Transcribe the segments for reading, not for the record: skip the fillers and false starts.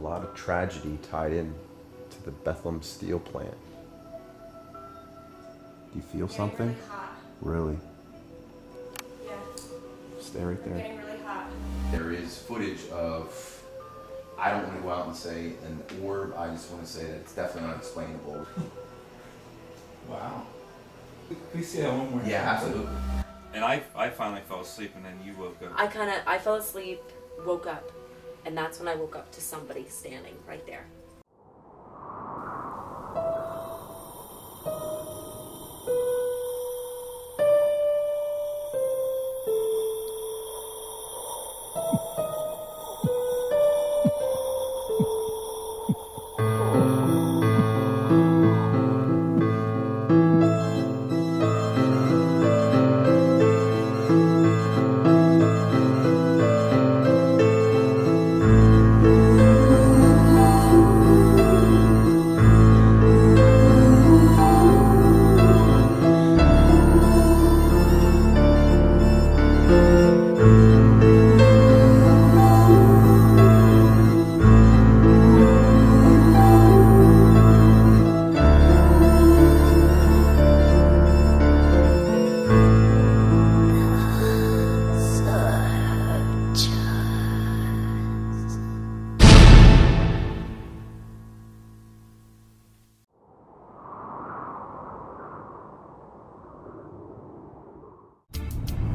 lot of tragedy tied in to the Bethlehem steel plant. Do you feel something? Really hot. Really? Yeah. Stay right It's there. getting really hot. There is footage of, I don't want to go out and say an orb, I just want to say that it's definitely unexplainable. Wow. Can we see that one more time? Yeah, absolutely. And I finally fell asleep, and then you woke up. I fell asleep, woke up, and that's when I woke up to somebody standing right there.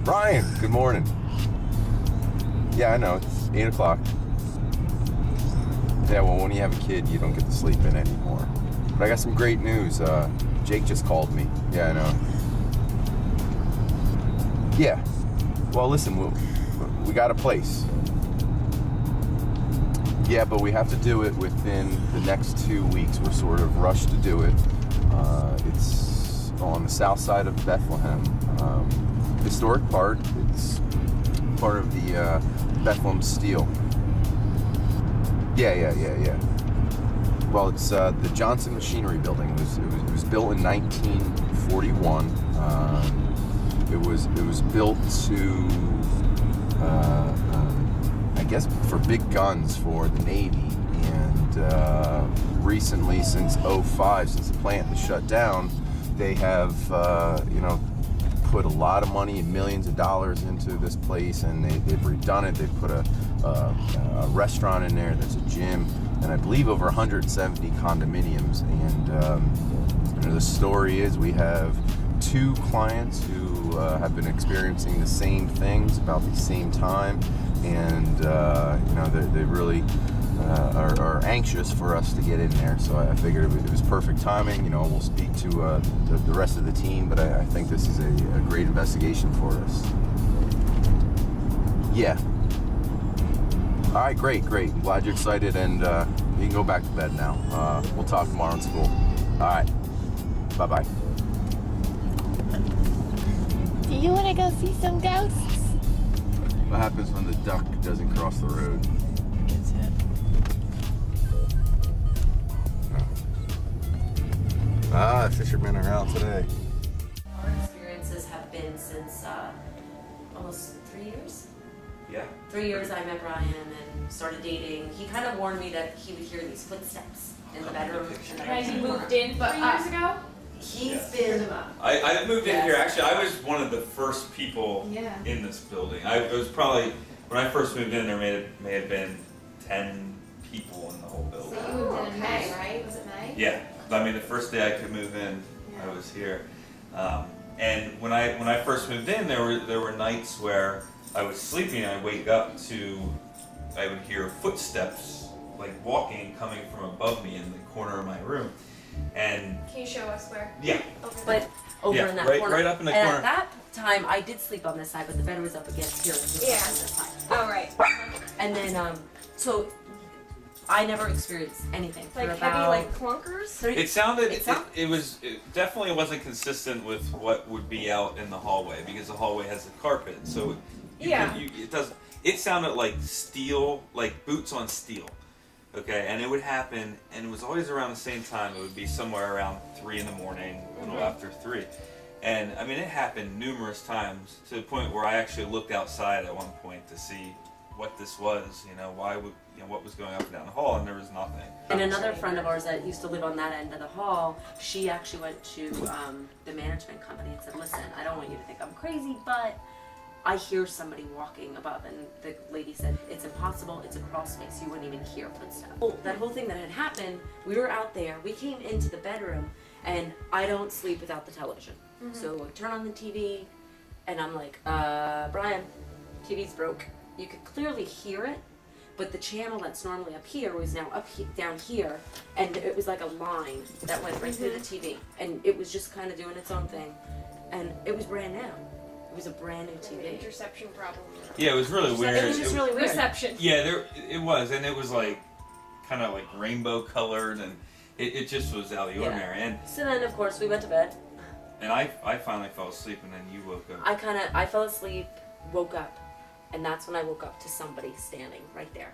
Brian, good morning. Yeah, I know, it's 8 o'clock. Yeah, well, when you have a kid, you don't get to sleep in anymore. But I got some great news. Jake just called me. Yeah, I know. Yeah. Well, listen, we got a place. Yeah, but we have to do it within the next 2 weeks. We're sort of rushed to do it. It's on the south side of Bethlehem. Historic part. It's part of the Bethlehem steel. Yeah. Well, it's the Johnson Machinery Building. It was built in 1941. It was built to, I guess, for big guns for the Navy. And recently, since '05, since the plant was shut down, they have, put a lot of money and millions of dollars into this place, and they've redone it. They've put a restaurant in there, there's a gym, and I believe over 170 condominiums. And the story is we have 2 clients who have been experiencing the same things about the same time, and they really are anxious for us to get in there. So I figured it was perfect timing. We'll speak to the rest of the team, but I think this is a great investigation for us. Yeah. All right, great. I'm glad you're excited, and you can go back to bed now. We'll talk tomorrow in school. All right. Bye-bye. Do you want to go see some ghosts? What happens when the duck doesn't cross the road? Gets hit. Ah, fishermen are out today. Our experiences have been since almost 3 years. Yeah. 3 years I met Brian and started dating. He kind of warned me that he would hear these footsteps in the bedroom. And Right, he moved in 3 years ago? He's been... I moved in here, actually, I was one of the first people in this building. It was probably, when I first moved in, there may have been 10 people in the whole building. So you moved in May, right? Was it May? Yeah, I mean, the first day I could move in, I was here. And when I first moved in, there were nights where I was sleeping and I'd wake up to, I would hear footsteps, like walking, coming from above me in the corner of my room. And can you show us where? Yeah. But over in that corner. Right up in the and corner. At that time, I did sleep on this side, but the bed was up against here. And he was on this side. Oh, right. And then, so I never experienced anything. Like for heavy, about like clunkers? It sounded, it definitely wasn't consistent with what would be out in the hallway, because the hallway has a carpet, so it sounded like steel, like boots on steel. Okay, and it would happen, and it was always around the same time. It would be somewhere around 3 in the morning, a little after 3. And I mean, it happened numerous times to the point where I actually looked outside at one point to see what this was. Why would what was going up and down the hall, and there was nothing. And another friend of ours that used to live on that end of the hall, she actually went to the management company and said, "Listen, I don't want you to think I'm crazy, but I hear somebody walking above." And the lady said, "It's impossible. It's a crawl space. You wouldn't even hear footsteps." Well, that whole thing that had happened, we were out there. We came into the bedroom, and I don't sleep without the television. So I turn on the TV, and I'm like, Brian, TV's broke. You could clearly hear it, but the channel that's normally up here was now down here, and it was like a line that went right through the TV, and it was just kind of doing its own thing, and it was brand new. It was a brand new TV. Interception problem. Yeah, it was really weird. It was just really weird. Reception. Yeah, it was, and it was like kind of like rainbow colored, and it just was out of the ordinary. And so then, of course, we went to bed. And I finally fell asleep, and then you woke up. I fell asleep, woke up, and that's when I woke up to somebody standing right there.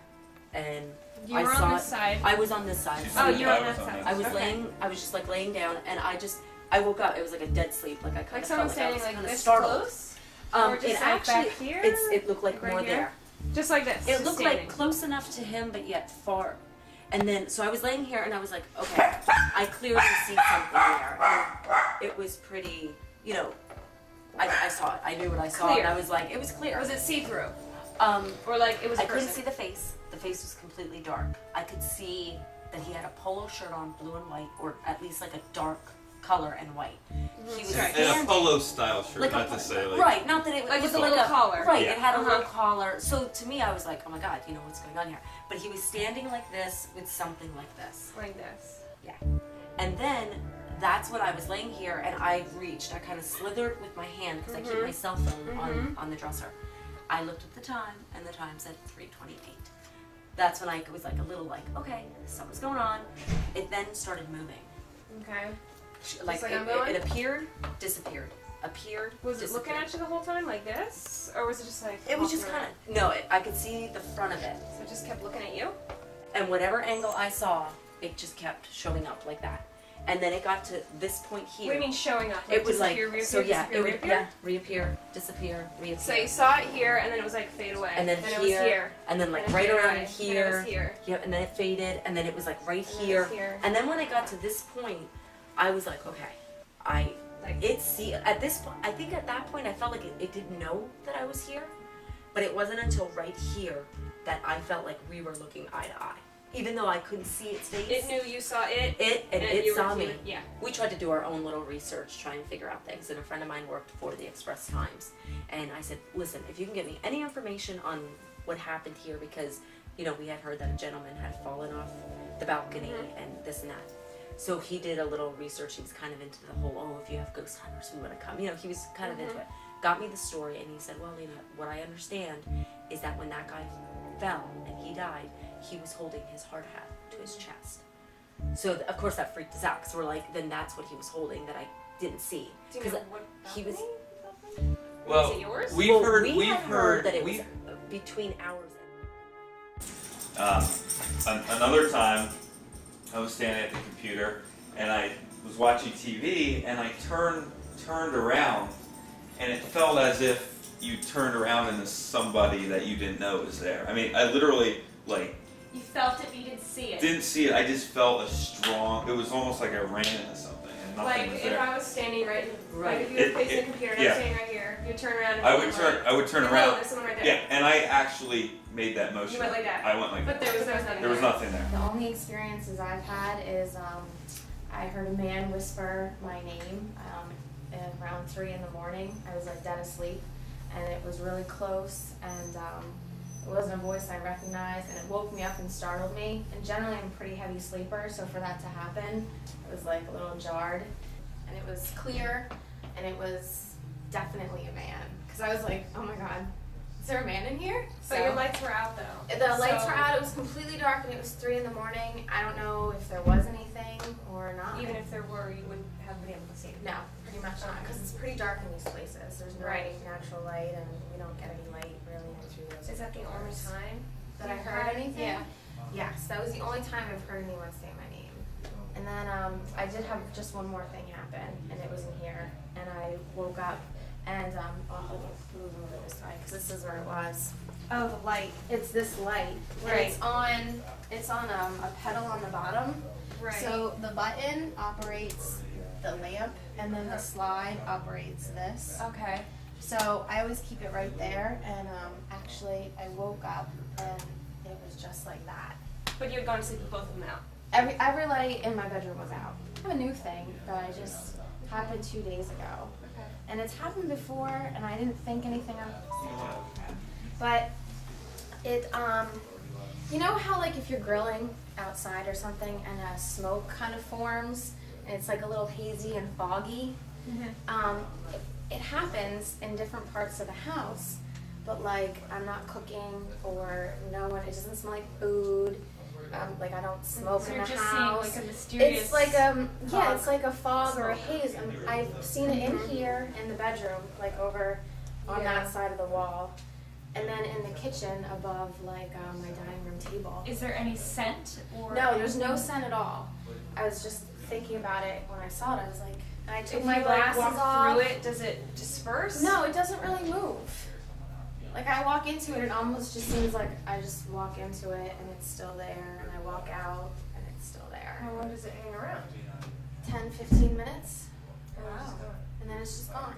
And You were on this side. I was on this side. Oh, you were on I was that side. I was Okay. I was just like laying down, and I woke up. It was like a dead sleep. Like I kind Like of someone felt like I standing was like kind of this startled. close? Or just It like actually, back here? it looked like Like more right here? there. Just like this. It just looked standing. like close enough to him, but yet far. And then, so I was laying here, and I was like, okay, I clearly see something there. And it was pretty, I saw it. I knew what I saw, Clear. and I was like, it was clear. Was it see-through? Or like it was a I couldn't person? see the face. The face was completely dark. I could see that he had a polo shirt on, blue and white, or at least like a dark color and white. He was Right. And a standing, polo style shirt, like not to say like. right, not that it Like was with a little collar. Right, Yeah. it had a little collar. So to me, I was like, oh my god, what's going on here? But he was standing like this with something like this. Like this. Yeah. And then that's when I was laying here, and I reached. I kind of slithered with my hand because I keep my cell phone on the dresser. I looked at the time, and the time said 3:28. That's when I was like a little like, okay, something's going on. It then started moving. Okay. Like like it, I'm going? it appeared, disappeared, appeared. Was it disappeared. looking at you the whole time like this? Or was it just like... It was just walking kind around? of I could see the front of it, So it just kept looking at you? and whatever angle I saw, it just kept showing up like that. And then it got to this point here. What do you mean showing up? It was like disappear, reappear, so yeah, disappear, it would reappear? reappear, disappear, reappear. So you saw it here, and then it was like fade away. and then it here, was here. and then like And right fade around away, and here. it was here. Yep, and then it faded, and then it was like right And then here. it's here. And then when I got to this point, I was like, okay, at this point, I think at that point I felt like it didn't know that I was here, but it wasn't until right here that I felt like we were looking eye to eye, even though I couldn't see its face. It knew you saw it. And it you were saw me. human. Yeah. We tried to do our own little research, try and figure out things, and a friend of mine worked for the Express Times, and I said, listen, if you can get me any information on what happened here, because we had heard that a gentleman had fallen off the balcony and this and that. So he did a little research. He was kind of into the whole, if you have ghost hunters, we want to come. He was kind of into it. Got me the story, and he said, well, Lena, what I understand is that when that guy fell and he died, he was holding his hard hat to his chest. So of course that freaked us out, because we're like, then that's what he was holding that I didn't see. Do you know what he was. Well, Is it yours? we've Well, heard we had heard that it was we've- between ours. Another time, I was standing at the computer and I was watching TV, and I turned around, and it felt as if you turned around into somebody that you didn't know was there. I mean, I literally You felt it, but you didn't see it. didn't see it. I just felt a strong. It was almost like I ran into something, and nothing Like was if there. I was standing right Right. if you were facing the computer and I yeah. was standing right here, you'd turn around and I would turn hello, around. there's someone right there. Yeah, and I actually made that motion. You went like that. I went like But that. there was nothing There was there. nothing there. The only experiences I've had is I heard a man whisper my name at around 3 in the morning. I was like dead asleep, and it was really close, and it wasn't a voice I recognized, and it woke me up and startled me. And generally I'm a pretty heavy sleeper, so for that to happen, it was like a little jarred. And it was clear, and it was definitely a man. Because I was like, oh my god, is there a man in here? But your lights were out though. The lights So- were out, it was completely dark, and it was 3 in the morning. I don't know if there was anything or not. Even if there were, you wouldn't have been able to see it. No, pretty much not, because it's pretty dark in these places. There's no Right. natural light, and we don't get any light really through those Is that the only doors. time that I you heard anything? Yeah. Yes, that was the only time I've heard anyone say my name. And then I did have just one more thing happen, and it was in here. And I woke up, and I'll move over this side, because this is where it was. Oh, the light. It's this light. Right. And it's on a pedal on the bottom. Right. So the button operates the lamp, and then the slide operates this. Okay. So I always keep it right there, and actually I woke up and it was just like that. But you had gone to sleep with both of them out. Every light in my bedroom was out. I have a new thing that I just happened 2 days ago. Okay. And it's happened before, and I didn't think anything of it. But it, you know how like if you're grilling outside or something and a smoke kind of forms, and it's like a little hazy and foggy? It happens in different parts of the house, but like I'm not cooking or no one, it doesn't smell like food. Like I don't smoke So in you're the just house. seeing like a mysterious It's like yeah, fog. it's like a fog or a haze. I've seen it in here in the bedroom, like over on that side of the wall, and then in the kitchen above like my dining room table. Is there any scent or? No, there's no scent at all. I was just thinking about it when I saw it. I was like, and I took If my you like glasses walk off. through it, does it disperse? No, it doesn't really move. Like I walk into it, it almost just seems like I just walk into it and it's still there, and I walk out and it's still there. How long does it hang around? 10, 15 minutes, Wow. and then it's just gone.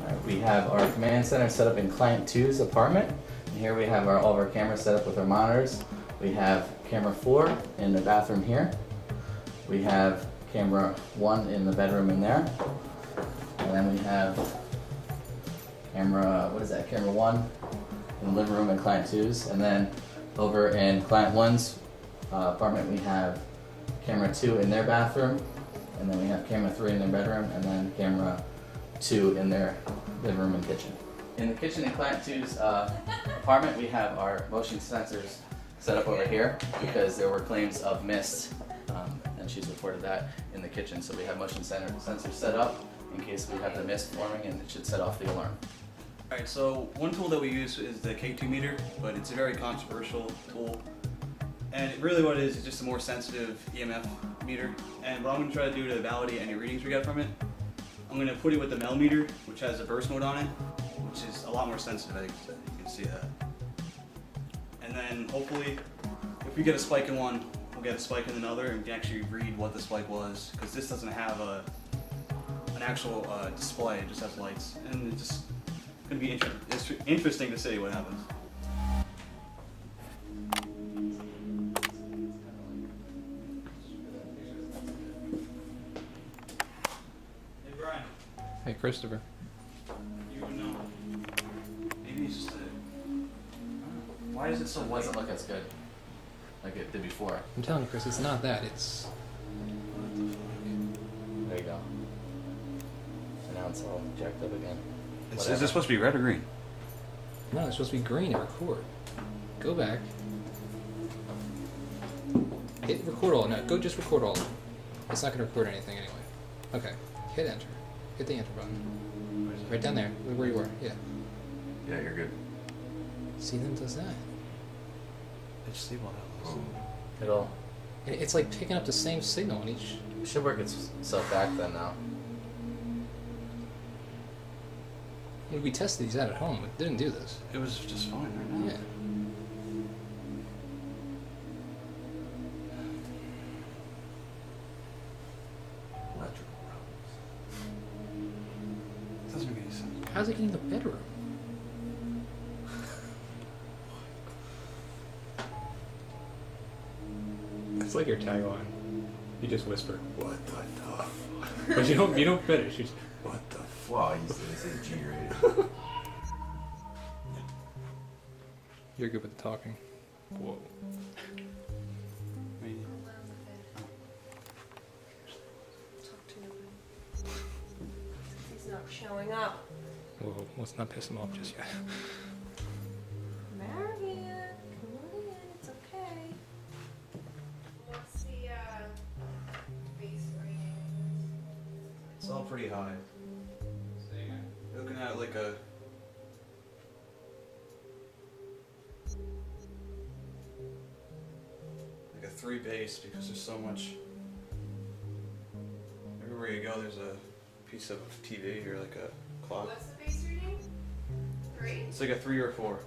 Alright, we have our command center set up in Client 2's apartment. And here we have all of our cameras set up with our monitors. We have camera 4 in the bathroom here. We have camera 1 in the bedroom in there. And then we have camera, camera 1 in the living room in Client 2's. And then over in Client 1's apartment we have camera 2 in their bathroom. And then we have camera 3 in their bedroom, and then camera 2 in their living room and kitchen. In the kitchen in Client 2's apartment, we have our motion sensors set up over here because there were claims of mist, and she's reported that in the kitchen. So we have motion sensors set up in case we have the mist forming, and it should set off the alarm. Alright, so one tool that we use is the K2 meter, but it's a very controversial tool. And really what it is just a more sensitive EMF meter. And what I'm going to try to do to validate any readings we get from it, I'm going to put it with the Mel meter, which has a burst mode on it, which is a lot more sensitive, I think you can see that. And then hopefully, if we get a spike in one, we'll get a spike in another, and we can actually read what the spike was, because this doesn't have an actual display, it just has lights. And it's just going to be interesting to see what happens. Hey, Christopher. You would know. Maybe it's just a... Why is it so It white? doesn't look as good like it did before. I'm telling you, Chris, it's not that. It's... There you go. And now it's all jacked up again. Is this supposed to be red or green? No, it's supposed to be green to record. Go back. Hit record all. No, go just record all. It's not going to record anything anyway. Okay. Hit enter. Hit the enter button. Right down there, where you were. Yeah. Yeah, you're good. See, then it does that. It's stable now. It'll... It's like picking up the same signal on each... It should work itself back then now. We tested these out at home. It didn't do this. It was just fine right now. Yeah. Electrical problems. It doesn't make any sense. How's it getting in the bedroom? It's like your tagline. You just whisper, "What the fuck?" But you don't finish. You just, "What the fuck?" Well, you said it's G-rated. You're good with the talking. Whoa. He's not showing up. Whoa. Let's not piss him off just yet. Marion, come on in. It's okay. What's the base rating? It's all pretty high. Looking at like a... like a 3 base because there's so much... Everywhere you go there's a piece of TV or like a clock. What's the base reading? 3? It's like a 3 or a 4.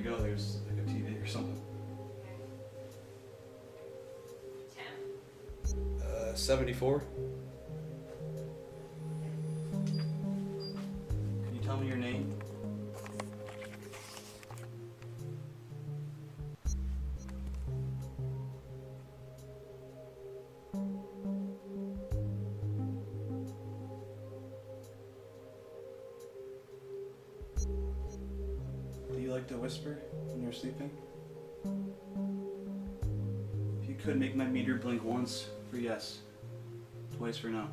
go, there's like a TV or something. 74. Can you tell me your name? Do you like to whisper when you're sleeping? If you could, make my meter blink once for yes, twice for no.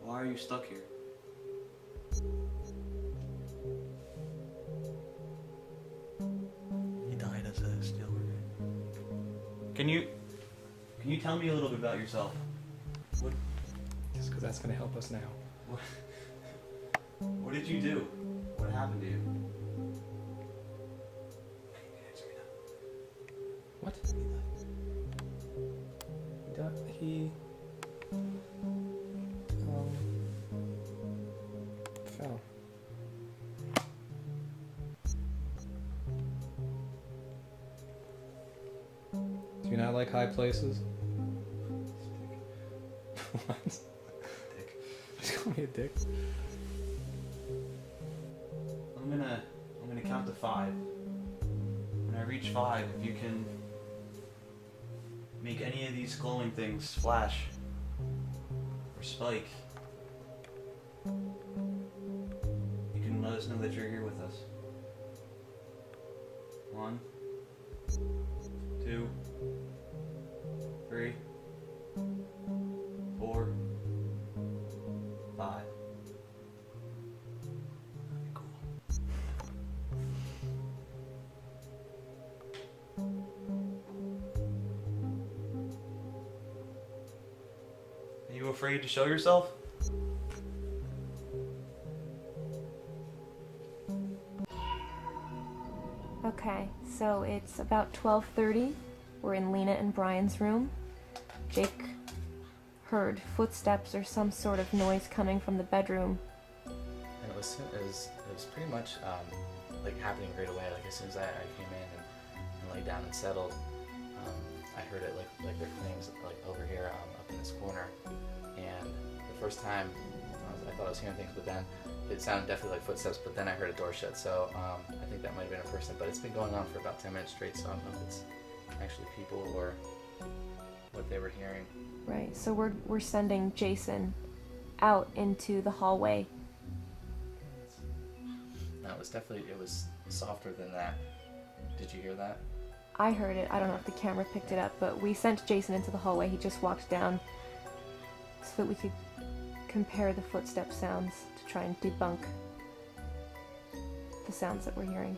Why are you stuck here? He died as a steelworker. Can you tell me a little bit about yourself? What? Just because that's going to help us now. What did you do? What happened to you? What? He fell. Do you not like high places? What? Dick. Just call me a dick. I'm gonna count to 5. When I reach 5, if you can make any of these glowing things flash or spike, you can let us know that you're here with us. 1, 2, 3, 4, 5. Cool. Are you afraid to show yourself? Okay, so it's about 12:30. We're in Lena and Brian's room. Jake heard footsteps or some sort of noise coming from the bedroom. And it was pretty much like happening right away. Like as soon as I came in and laid down and settled, I heard it like they're things like over here up in this corner. And the first time I thought I was hearing things, but then it sounded definitely like footsteps. But then I heard a door shut. So I think that might have been a person. But it's been going on for about 10 minutes straight. So I don't know if it's actually people or what they were hearing. Right, so we're sending Jason out into the hallway. No, it was softer than that. Did you hear that? I heard it. I don't know if the camera picked it up, but we sent Jason into the hallway. He just walked down so that we could compare the footstep sounds to try and debunk the sounds that we're hearing.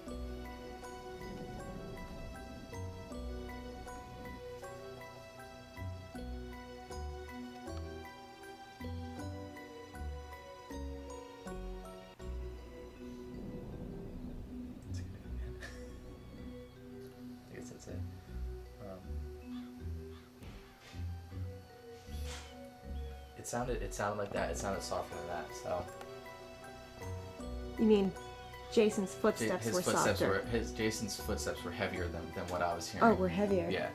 I guess that's it. It sounded like that. It sounded softer than that. So You mean Jason's footsteps were softer? Jason's footsteps were heavier than what I was hearing. Oh, were heavier. Yeah.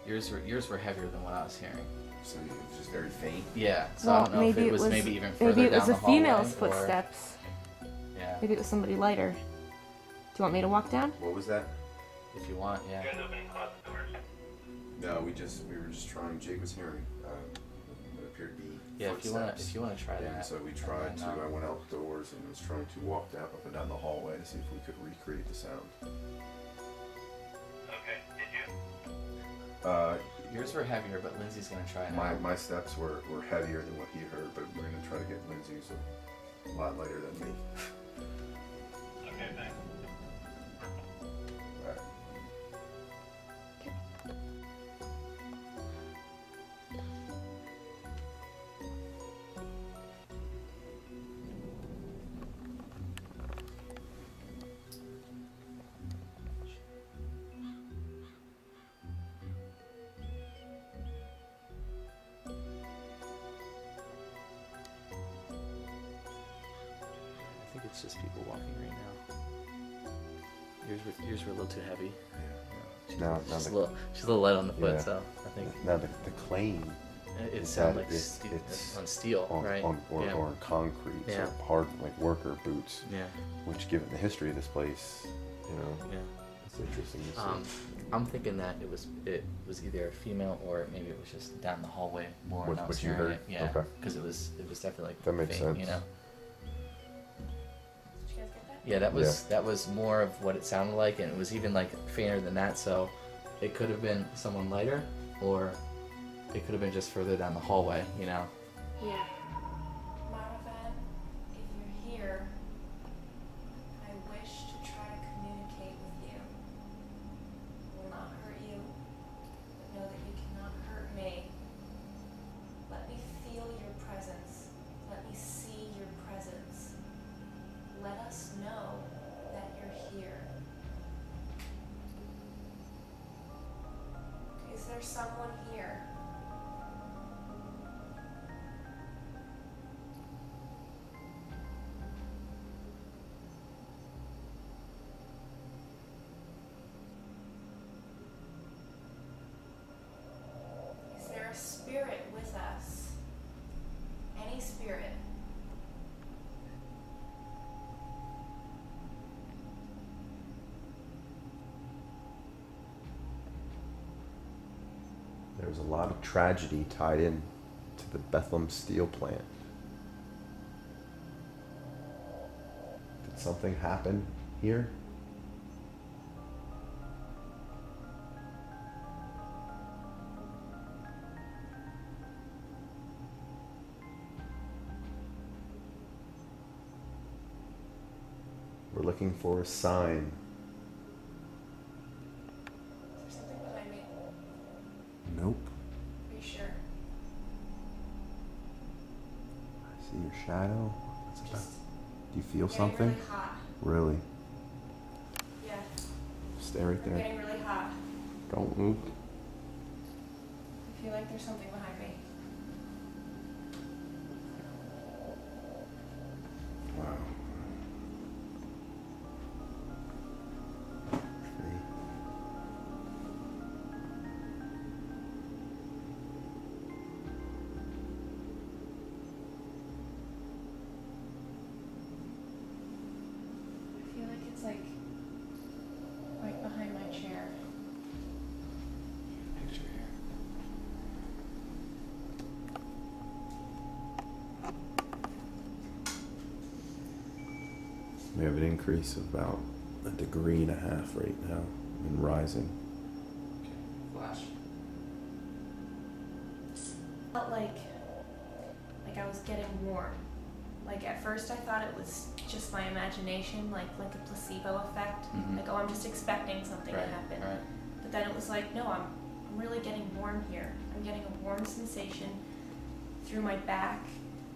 Yours were heavier than what I was hearing. So it was just very faint. Yeah. So Well, I don't know if it was maybe even further maybe it was down a the hallway, female's or- footsteps. Yeah. Maybe it was somebody lighter. Do you want me to walk down? What was that? If you want, yeah. No, we were just trying. Jake was hearing what appeared to be Yeah, footsteps. if you wanna try And that. so we tried and to. then, I went outdoors and was trying to walk up and down the hallway to see if we could recreate the sound. Okay, did you? Yours were heavier, but Lindsay's gonna try now. My steps were heavier than what he heard, but we're gonna try to get Lindsay's a lot lighter than me. Okay, thanks. Right. It's just people walking right now. Yours were a little too heavy. Now She's a little light on the foot, yeah. so I think. Now the claim. It is sounds that like it's on steel, right? Or concrete, Yeah. so hard, like worker boots. Yeah. Which, given the history of this place, Yeah. it's interesting to see. I'm thinking that it was either a female or maybe it was just down the hallway more. What- when I was what you hearing heard? it. Yeah. Okay. Because it was definitely like That makes faint, sense. You know. Did you guys get that? Yeah, that was more of what it sounded like, and it was even like fainter than that. So it could have been someone lighter, or it could have been just further down the hallway. You know. Yeah. Maravan, if you're here, I wish to try to communicate with you. I will not hurt you, but know that you cannot hurt me. Let me feel your presence. Let me see your presence. Let us know that you're here. Is there someone here? Is there a spirit with us? Any spirit? There was a lot of tragedy tied in to the Bethlehem steel plant. Did something happen here? We're looking for a sign. Is there something behind me? Nope. Are you sure? I see your shadow. What's it about? Just Do you feel getting something? really hot. Really? Yeah, Stay right I'm there. getting really hot. Don't move. I feel like there's something behind me. Wow. See? I feel like it's like right behind my chair. Picture here. We have an increase of about 1.5 degrees right now and rising. Flash. Felt like I was getting warm. Like at first I thought it was just my imagination, like a placebo effect. Mhm. Like, oh, I'm just expecting something Right. to happen. Right. But then it was like, no, I'm really getting warm here. I'm getting a warm sensation through my back,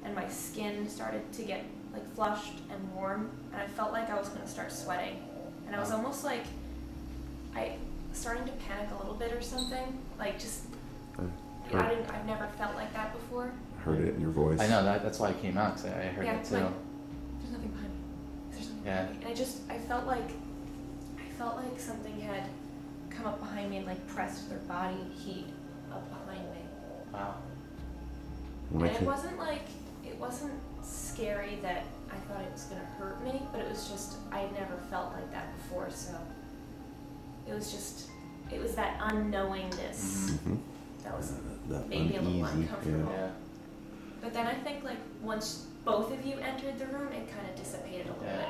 and my skin started to get like flushed and warm, and I felt like I was gonna start sweating. And I was almost like, starting to panic a little bit or something. Like just, I've never felt like that before. I heard it in your voice. I know that's why I came out, because I heard Yeah, it too. like, there's nothing behind me. There's something Yeah. behind me. And I felt like something had come up behind me and like pressed their body heat up behind me. Wow. When I And came- it wasn't scary that I thought it was gonna hurt me, but it was just, I had never felt like that before, so it was that unknowingness Mhm. that was That made me a little uneasy, uncomfortable. Yeah. But then I think like once both of you entered the room, it kind of dissipated a little Yeah. bit.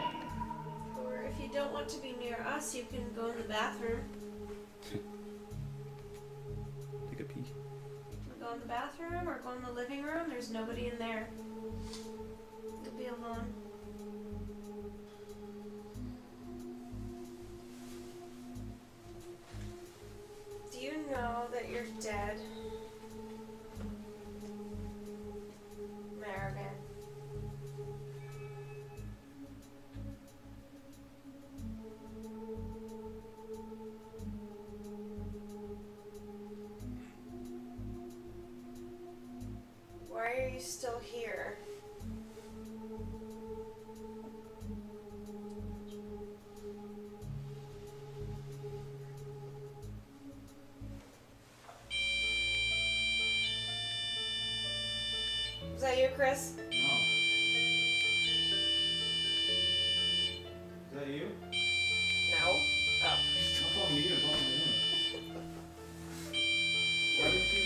Or if you don't want to be near us, you can go in the bathroom. Take a peek. Go in the bathroom or go in the living room. There's nobody in there. You'll be alone. Do you know that you're dead? Marigan. Why are you still here? Was that you, Chris? No. Is that you? No. Oh. I'm talking to you. I'm talking to you. Why did you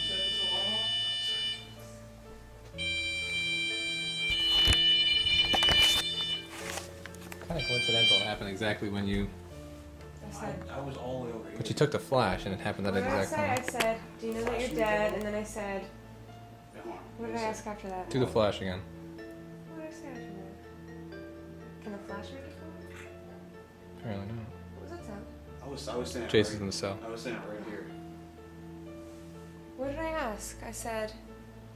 set this alarm off? Kind of coincidental. It happened exactly when you. I was all the way over here. But you took the flash, and it happened at What that did I exact say? moment. I said, do you know that you're dead? And then I said, Yeah, hold on. what did I ask after that? Do the flash again. What did I say after that? Can the flash read it for me? Apparently not. What was that sound? I was standing Jason's right, in the cell. I was standing right here. What did I ask? I said,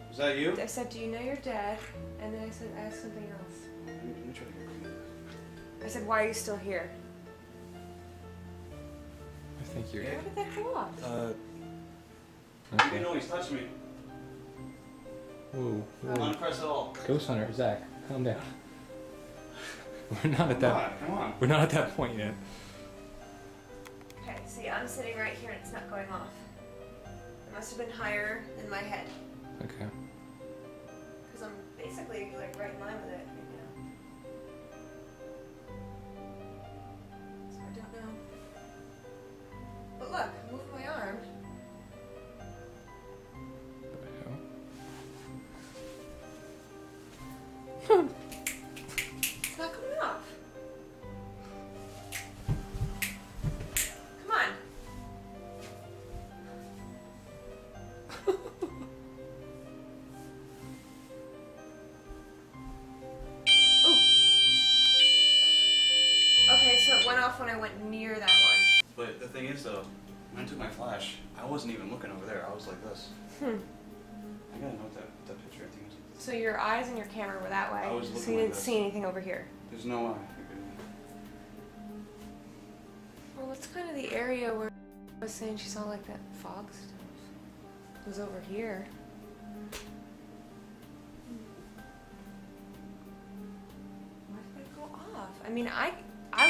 Was that you? I said, do you know you're dead? And then I said, I asked something else. Let me try to get rid of I said, why are you still here? I think you're. How did that go off? You know he's touching me. Whoa. Unpress it all. Ghost Hunter, Zach, calm down. We're not at that. Come on. We're not at that point yet. Okay, see, I'm sitting right here and it's not going off. It must have been higher than my head. Okay. Because I'm basically like right in line with it right now. So I don't know. But look, I'm moving my arm. It's not coming off. Come on. Okay, so it went off when I went near that one. But the thing is though, when I took my flash, I wasn't even looking over there. I was like this. I gotta know what that picture I think is. So your eyes and your camera were that way. I was So looking you like didn't this. see anything over here. There's no way. Well, that's kind of the area where I was saying she saw like that fog stuff. It was over here. Why did it go off? I mean, I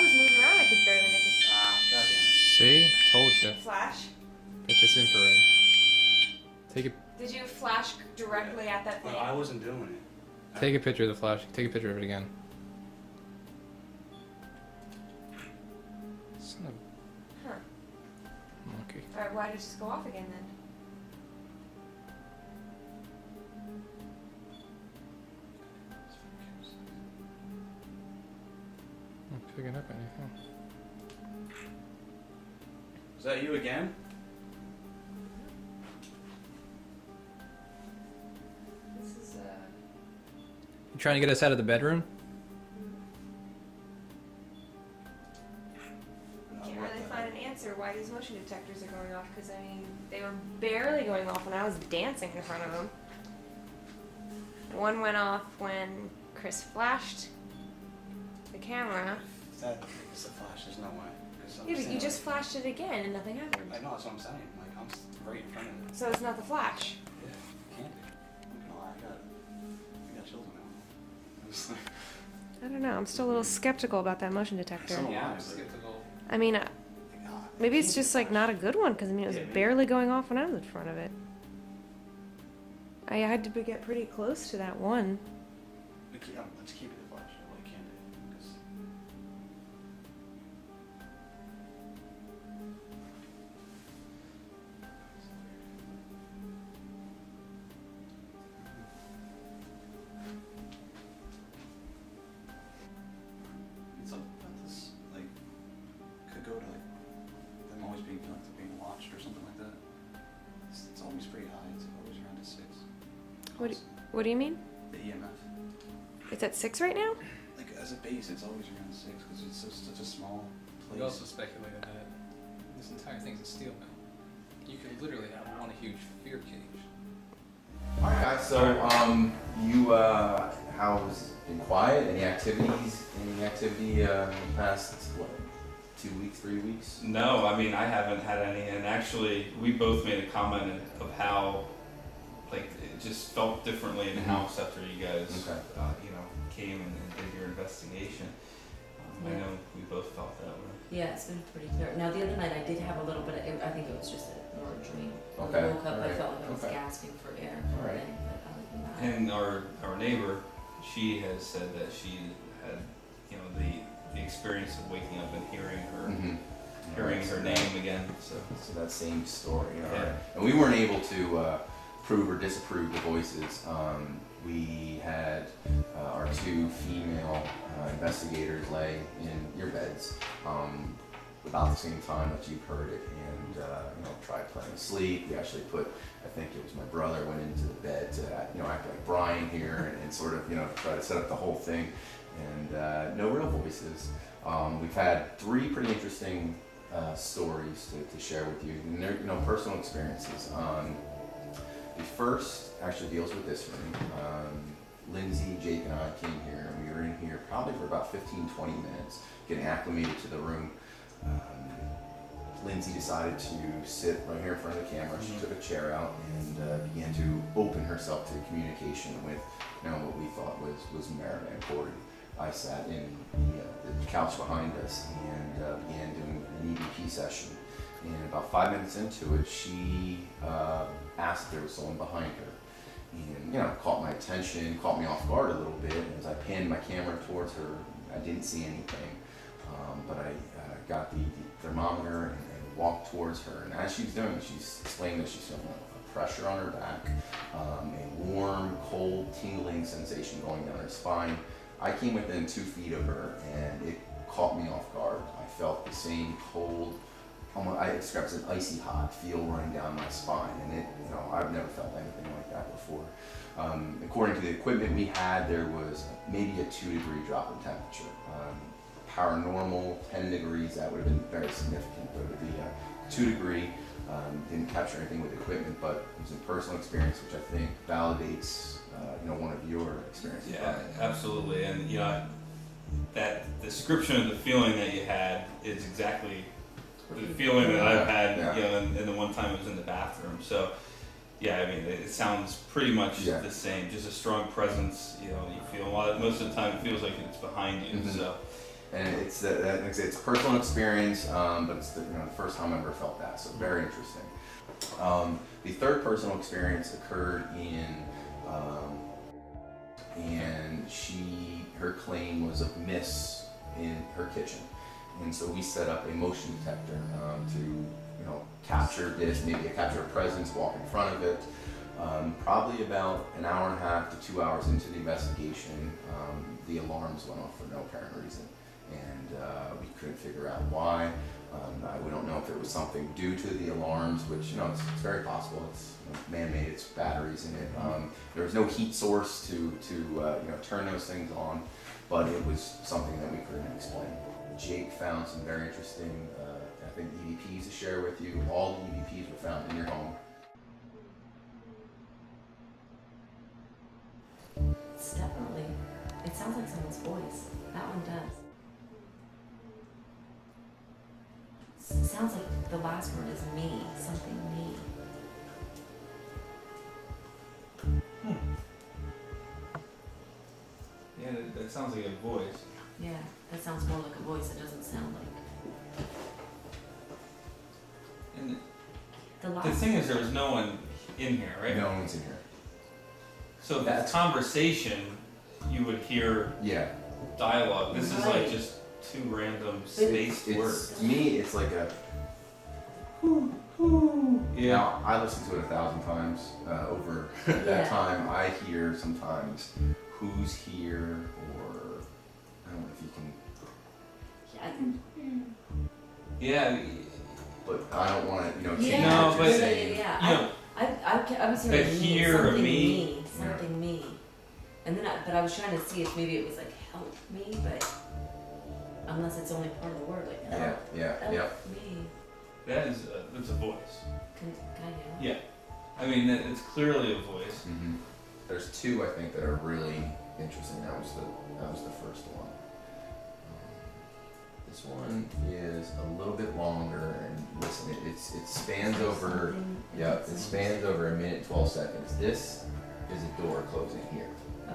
was moving around. I could barely make it. God See? Told you. Flash? It's just infrared. Take a Did you flash directly at that thing? But I wasn't doing it. take a picture of the flash. Take a picture of it again. Son of Huh. a monkey. Alright, why did it just go off again then? Not picking up anything. Is that you again? This is You trying to get us out of the bedroom? can't really find an answer why these motion detectors are going off, because I mean, they were barely going off when I was dancing in front of them. One went off when Chris flashed the camera. It's a flash. There's no way. 'Cause I'm Yeah, but you standing just flashed it again and nothing happened. I know, that's what I'm saying. Like, I'm right in front of it. So it's not the flash. Yeah, can't be. I'm not gonna lie, I got chills on that one. It was like, I don't know. I'm still a little skeptical about that motion detector. So am I, Yeah, I'm but- skeptical. I mean, God, maybe it's just like not a good one, because I mean, it was Yeah, maybe. barely going off when I was in front of it. I had to get pretty close to that one. let's keep it a flash. Like, can't it? 'Cause it's like this, like, could go to like them always being like being watched or something like that. It's always pretty high. It's always around a 6. What do you mean? The EMF. It's at 6 right now? Like as a base, it's always around 6 because it's just such a small We place. also speculated that this entire thing's a steel mill. You could literally have one huge fear cage. All right, guys. So, you how's been quiet? Any activities? Any activity in the past what? 2 weeks, 3 weeks? No, I mean I haven't had any, and actually we both made a comment of how like it just felt differently in the house after you guys came and did your investigation. I know we both felt that way. Yeah, it's been pretty clear. Now, the other night I did have a little bit of, I think it was just more a dream. When Okay, I woke up, I alright, felt like I was okay. gasping for air. Alright. But other than that, And our neighbor, she has said that she had, you know, the experience of waking up and hearing her name again. So that same story. You know, yeah. Right? And we weren't able to prove or disapprove the voices. We had our 2 female investigators lay in your beds about the same time that you've heard it, and you know, tried playing asleep. We actually put, I think it was my brother, went into the bed to act like Brian here and sort of try to set up the whole thing, and no real voices. We've had 3 pretty interesting stories to share with you, and they're personal experiences. The first actually deals with this room. Lindsay, Jake, and I came here, and we were in here probably for about 15-20 minutes, getting acclimated to the room. Lindsay decided to sit right here in front of the camera. She took a chair out and began to open herself to communication with what we thought was Marilyn Corey. I sat in the couch behind us and began doing an EVP session. And about 5 minutes into it, she asked if there was someone behind her. And caught my attention, caught me off guard a little bit. And as I panned my camera towards her, I didn't see anything. But I got the thermometer and walked towards her. And as she was doing it, she's explaining that she's feeling a pressure on her back, a warm, cold, tingling sensation going down her spine. I came within 2 feet of her, and it caught me off guard. I felt the same cold, almost, I describe it as an icy hot feel running down my spine, and I've never felt anything like that before. According to the equipment we had, there was maybe a 2-degree drop in temperature. Paranormal, 10 degrees, that would have been very significant, but it would be a 2 degree. Didn't capture anything with equipment, but it was a personal experience, which I think validates one of your experiences. Yeah, absolutely. And that description of the feeling that you had is exactly the feeling that I've had, and the one time I was in the bathroom. So, yeah, I mean, it sounds pretty much the same. Just a strong presence. You feel a lot. Most of the time, it feels like it's behind you. Mm-hmm. So. And it's a personal experience, but it's the first time I ever felt that. So very interesting. The third personal experience occurred and her claim was of miss in her kitchen, and so we set up a motion detector to capture this, maybe capture a presence, walk in front of it. Probably about an hour and a half to 2 hours into the investigation, the alarms went off for no apparent reason, and we couldn't figure out why. We don't know if it was something due to the alarms, which it's very possible. It's man-made. It's batteries in it. There was no heat source to turn those things on, but it was something that we couldn't explain. Jake found some very interesting, I think, EVPs to share with you. All the EVPs were found in your home. It's definitely. It sounds like someone's voice. That one does. It sounds like the last word is me, something me. Yeah, that sounds like a voice. Yeah, that sounds more like a voice. It doesn't sound like. And the thing is, there was no one in here, right? No one's in here. So that conversation, you would hear dialogue. This is like just 2 random spaced words. To me, it's like a yeah. Now, I listened to it 1,000 times over that time. I hear sometimes who's here, or I don't know if you can. Yeah. But I don't want to, change yeah, what you're saying. Yeah. I was hearing something me, and then but I was trying to see if maybe it was like help me, but unless it's only part of the word, like help, help me. That's a voice. Can I hear it? Yeah, I mean it's clearly a voice. Mm-hmm. There's 2 I think that are really interesting. That was the first one. This one is a little bit longer, and listen, it spans over. It spans over 1 minute 12 seconds. This is a door closing here.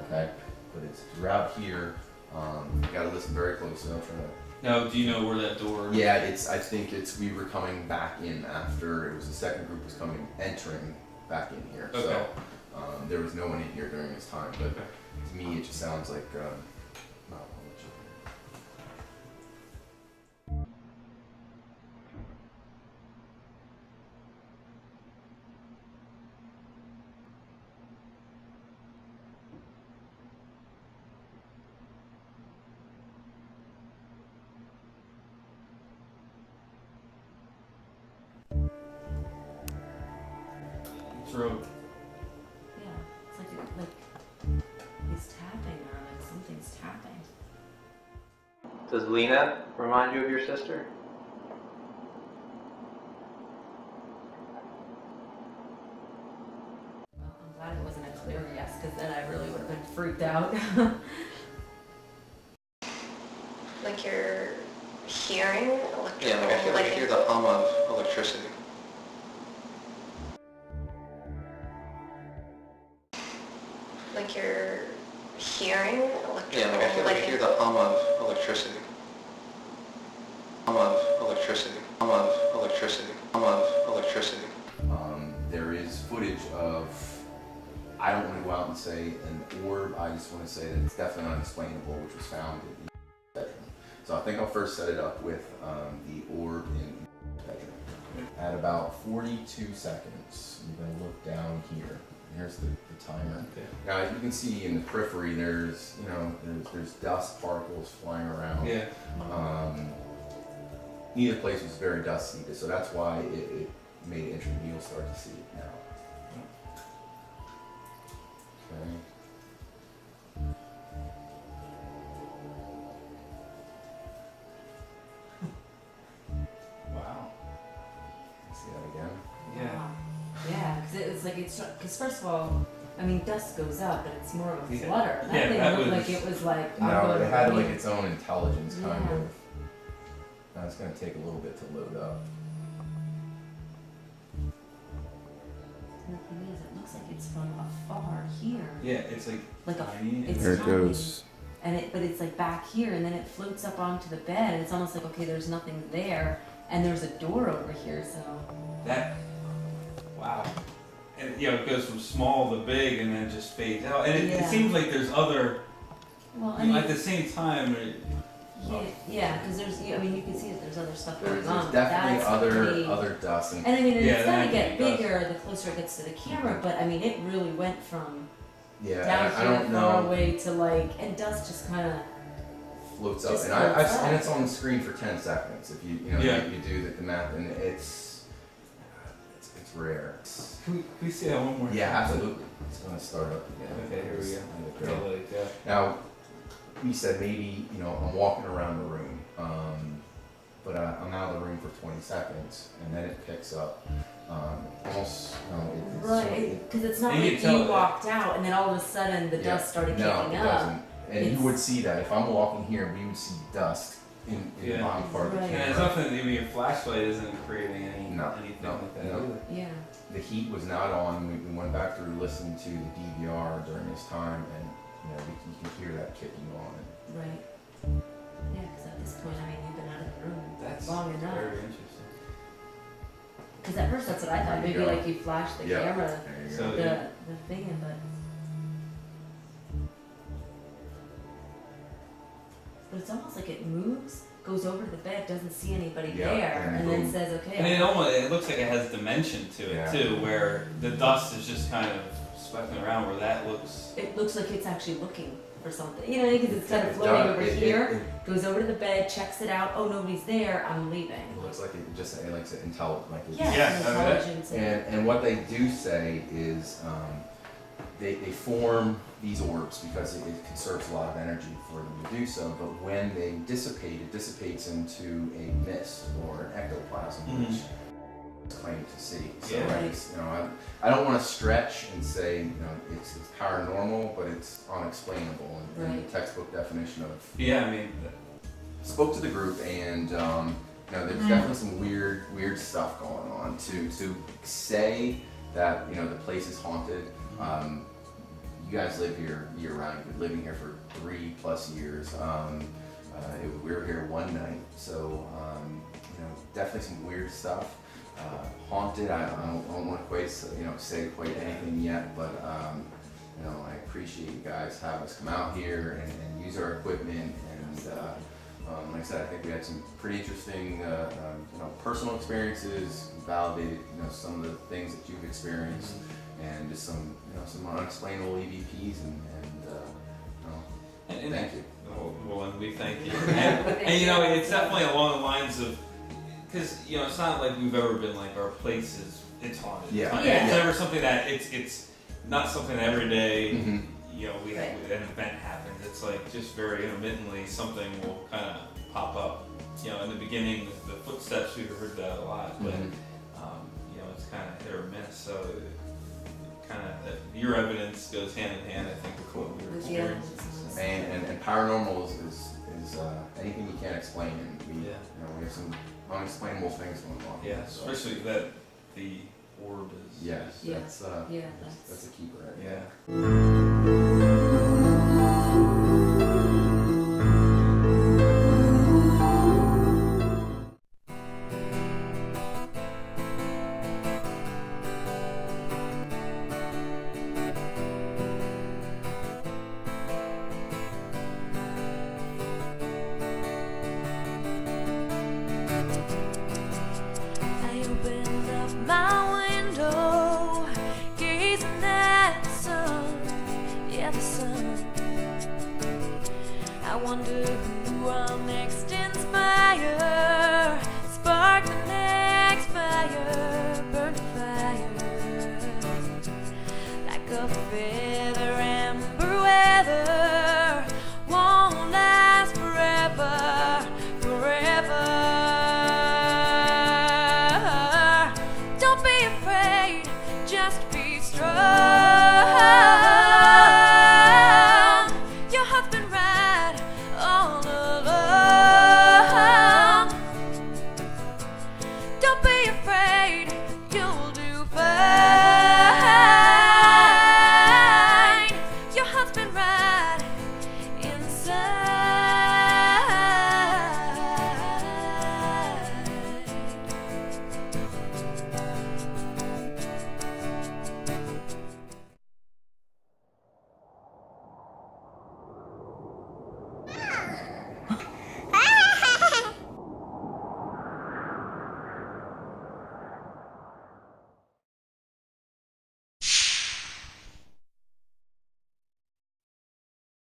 Okay, but it's throughout here. You got to listen very closely. I'm trying to. Now, do you know where that door? Yeah, I think we were coming back in after it was the second group was entering back in here. Okay. So There was no one in here during this time, but to me it just sounds like not much of it. Throat. Yeah, it's like he's tapping or like something's tapping. Does Lena remind you of your sister? Well, I'm glad it wasn't a clear yes, because then I really would have been freaked out. Like you're hearing electrical. Yeah, like I hear the hum of electricity. Like you're hearing electrical. Yeah, like I hear the hum of electricity. Hum of electricity. Hum of electricity. Hum of electricity. There is footage of, I don't want to go out and say an orb, I just want to say that it's definitely unexplainable, which was found in the bedroom. So I think I'll first set it up with the orb in the bedroom. At about 42 seconds, you're going to look down here. Here's the timer. Okay. Now you can see in the periphery there's, you know, there's dust particles flying around. Yeah. Neither place was very dusty, so that's why it made it interesting. You'll start to see it now. Okay. Wow. See that again? Yeah. Yeah, because it was like because first of all, I mean dust goes up, but it's more of a Yeah. flutter. That Yeah, thing that looked was- like it was like No, it had like its own intelligence kind Yeah. of. Now it's going to take a little bit to load up. The thing is, it looks like it's from afar here. Yeah, it's like a tiny. it's There it tiny. goes. And but it's like back here, and then it floats up onto the bed, and it's almost like okay, there's nothing there, and there's a door over here, so. That. Wow. And you know, it goes from small to big, and then it just fades out. And it Yeah. seems like there's other. Well, I mean, At the same time. yeah, because there's, I mean, you can see that there's other stuff going There's on. but definitely that's other pretty- other dust. And I mean, Yeah, it's gonna that get does. bigger the closer it gets to the camera, but I mean, it really went from Yeah, down I here don't far know. away to like, and dust just kind of. Floats up, Just and floats and up. it's on the screen for 10 seconds. If you know Yeah. you do the math, and it's rare. Can we see that one more time? Yeah, absolutely. It's going to start up again. Okay, here we go. Let it go. Okay, let it go. Now, we said maybe, you know, I'm walking around the room, but I'm out of the room for 20 seconds, and then it picks up. Almost, it's Right, because it's not And you like tell you that- walked out and then all of a sudden the dust started no, kicking it up. doesn't. And you would see that. If I'm walking here, we would see dust in the Yeah. bottom part of the Right. And it's camera. nothing. I mean, your flashlight isn't creating anything No, like that. no. either. Yeah. The heat was not on. We went back through listening to the DVR during this time, and you know you can hear that kicking on. Right. Yeah, because at this point, I mean, you've been out of the room That's long enough. very interesting. Because at first, that's what I thought. There you Maybe go. like you flashed the Yeah. camera, There you So go. the thing in, but it's almost like it moves, goes over to the bed, doesn't see anybody Yeah, there, and and then boom. says, "Okay." And it looks like it has dimension to it Yeah. too, where the dust is just kind of specking around. Where that looks. It looks like it's actually looking for something, you know, because it's kind of It floating does. over here. Goes over to the bed, checks it out. Oh, nobody's there. I'm leaving. It looks like it just like it's like it's, Yeah, Yeah, it's I mean, intelligence. And what they do say is they form these orbs because it conserves a lot of energy for them to do so. But when they dissipate, it dissipates into a mist or an ectoplasm, which it's claimed to see. So Yeah. you know, I don't want to stretch and say you know it's paranormal, but it's unexplainable in Right. the textbook definition of. Yeah, I mean. Spoke to the group, and you know, there's definitely some weird stuff going on. To say that you know the place is haunted. You guys live here year round. You've been living here for 3+ years. We were here one night, so you know, definitely some weird stuff. Haunted. I don't want to say quite anything yet, but appreciate you guys having us come out here and use our equipment. And like I said, I think we had some pretty interesting, personal experiences, validated, some of the things that you've experienced, and just some unexplainable EVPs, and thank you. Well, and we thank you. And it's definitely along the lines of, because it's not like we've ever been like our place it's haunted. Yeah. It's never something that it's not something that every day, Mm-hmm. we have an event happens. It's like just very intermittently something will kind of pop up. In the beginning, the footsteps, we've heard that a lot, but it's kind of hit or miss. So kind of your evidence goes hand in hand, I think, with what we were experiencing. And paranormal is anything you can't explain, and we have some unexplainable things going on. Yeah, especially that the orb is. Yes. Yes. That's a keeper. Right? Yeah. I opened up my window, gazing at the sun, yeah, the sun. I wonder who I'll next inspire, spark the next fire, burn the fire, like a feather